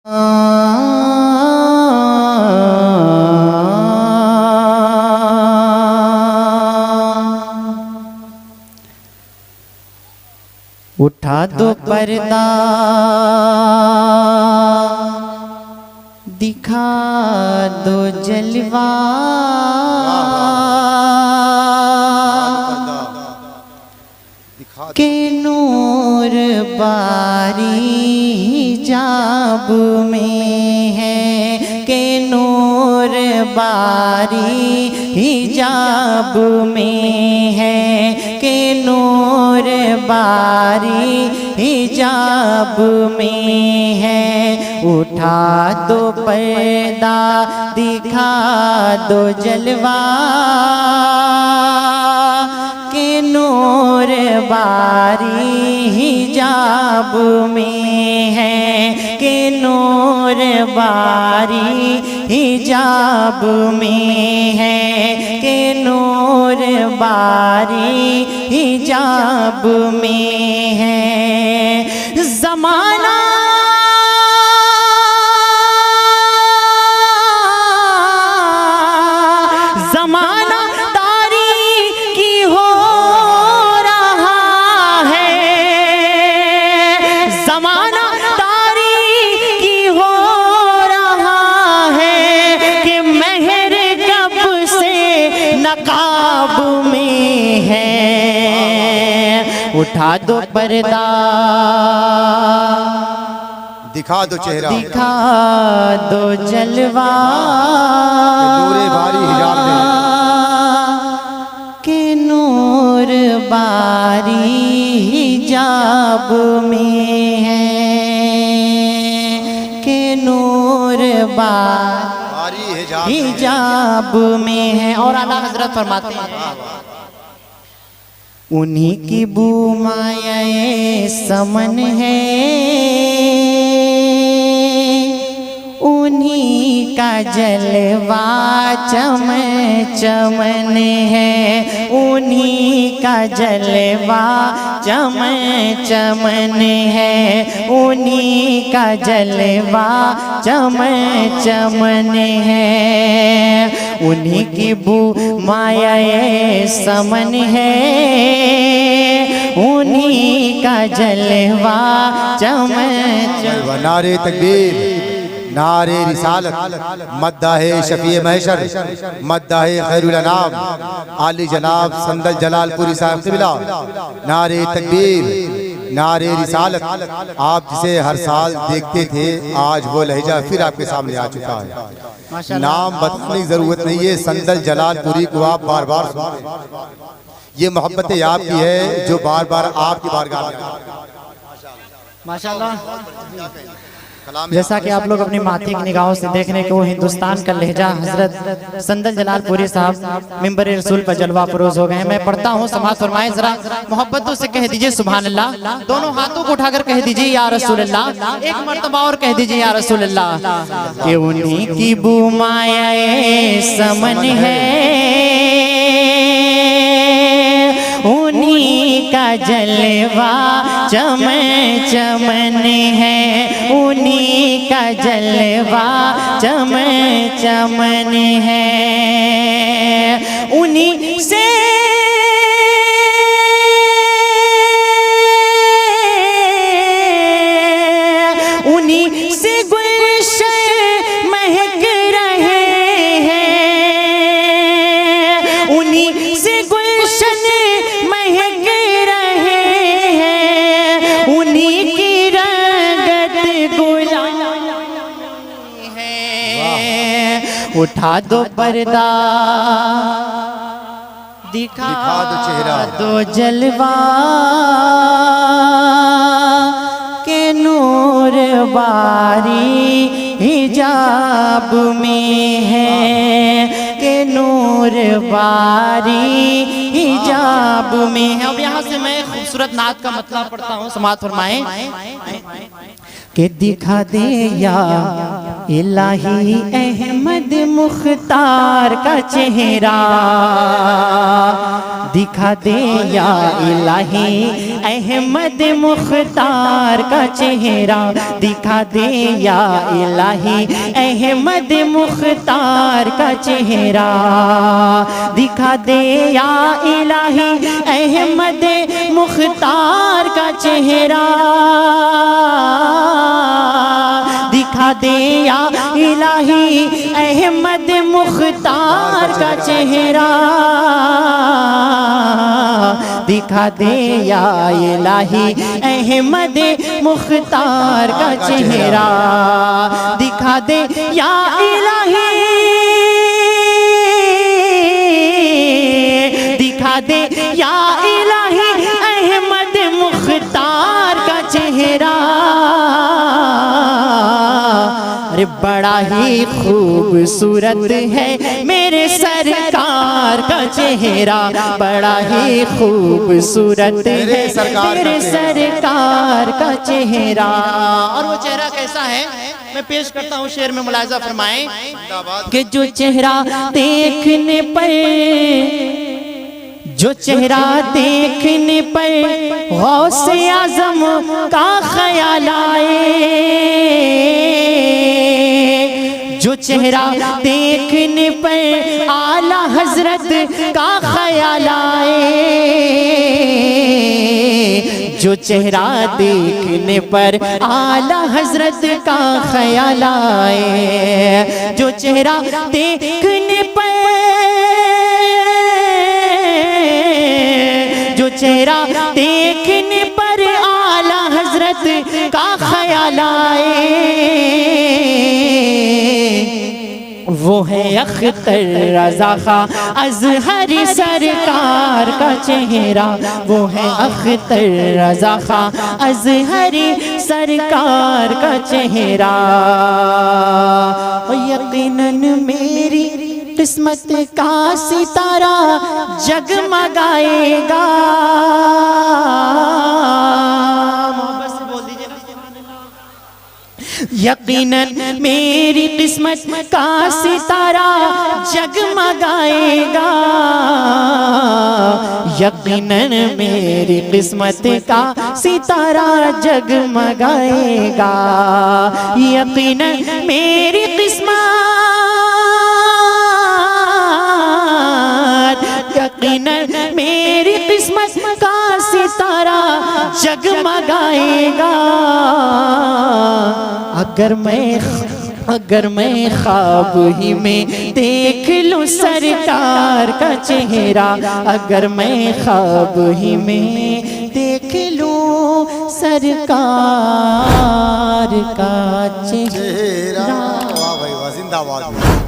उठा दो पर्दा, दिखा दो जलवा, के नूर बारी हिजाब में है, के नूर बारी हिजाब में है, के नूर बारी हिजाब में है। उठा दो पर्दा, दिखा दो जलवा, के नूर बारी हिजाब में है, के नूर बारी हिजाब में है, के नूर बारी हिजाब में है। ज़माना उठा दो पर्दा, दिखा दो चेहरा, दिखा दो जलवा, नूरे बारी हिजाब में, के नूर बारी हिजाब में है, के नूर बारी हिजाब में है। और आला हजरत फरमाते हैं, उन्हीं की बूमाए समन है, उन्हीं का जलवा चमन चमन है, उन्हीं का जलवा चमन चमन है, उन्हीं का जलवा चमन चमन है। उन्हीं की बूमाए समन है, उन्हीं का जलवा चमन चमन। नारे तकबीर, नारे रिसालत, मद्दाहे शफीए महशर, मद्दाहे खैरुल अनाम, आली जनाब संदल जलालपुरी साहब क़िबला। नारे तकबीर, नारे रिसालत। आप जिसे हर साल देखते थे, आज वो लहजा फिर आपके सामने आ चुका है। नाम बताने की जरूरत नहीं है, संदल जलालपुरी को आप बार बार सुनते। ये मोहब्बत आपकी है जो बार बार आपकी बारगाह में। माशाल्लाह। जैसा कि आप लोग अपनी माथी की निगाहों से देख रहे हैं कि वो हिंदुस्तान का लहजा हजरत संदल जलालपुरी साहब मिंबर रसूल पर जलवा फरोज हो गए हैं। मैं पढ़ता हूँ, समाअत फरमाएं जरा, मोहब्बतों से कह दीजिए सुभान अल्लाह। दोनों हाथों को उठाकर कह दीजिए या रसूल अल्लाह। एक मर्तबा और कह दीजिए या रसूल अल्लाह। कि उन्हीं की बूमाए समन है, उन्हीं का जलवा चमन चमन है, उन्हीं का जलवा चमन चमन है। उन्हीं से उन्हीं से गुलशन महक रहे हैं, उन्हीं से गुलशन महक रहे हैं, उन्हीं की रंगत गुलाबी है। उठा दो पर्दा, दिखा दो चेहरा, दो जलवा, के नूर बारी हिजाब में है, के नूर बारी हिजाब में है। अब यहाँ से मैं खूबसूरत नात का मतलब पढ़ता हूँ, समाअत फरमाएं। कि दिखा दे या इलाही अहमद अहमद मुख्तार का चेहरा दिखा दे या इलाही, अहमद मुख्तार का चेहरा दिखा दे या इलाही, अहमद मुख्तार का चेहरा दिखा दे या इलाही, अहमद मुख्तार का चेहरा दिखा दे या इलाही, अहमद मुख्तार का चेहरा दिखा दे या इलाही, अहमद मुख्तार का चेहरा दिखा दे या इलाही, दिखा दे या इलाही, अहमद मुख्तार का चेहरा। अरे बड़ा ही खूबसूरत है मेरे सरकार का चेहरा, बड़ा ही खूबसूरत है मेरे सरकार का चेहरा। और वो चेहरा कैसा है मैं पेश करता हूँ शेर में, मुलाहिजा फरमाएं कि जो चेहरा देखने पर, जो चेहरा देखने पर गौसे आज़म का ख्याल आए, जो चेहरा देखने पर आला हजरत का ख्याल आए, जो चेहरा देखने पर आला हजरत का ख्याल आए, जो चेहरा देखने पर, जो चेहरा देखने पर आला हजरत का ख्याल आए, वो है अख्तर रज़ा खां अज़हरी सरकार का चेहरा, वो है अख्तर रज़ा खां अज़हरी सरकार का चेहरा। यकीनन मेरी किस्मत का सितारा जगमगाएगा, यकीनन मेरी किस्मत का सितारा जगमगाएगा, यकीनन मेरी किस्मत का सितारा जगमगाएगा, यकीनन मेरी किस्मत, यकीनन मेरी किस्मत का सितारा जगमगाएगा। अगर मैं ख्वाब ही में देख लूं सरकार का चेहरा, अगर मैं ख्वाब ही में देख लूं सरकार का चेहरा। वाह भाई वाह, जिंदाबाद।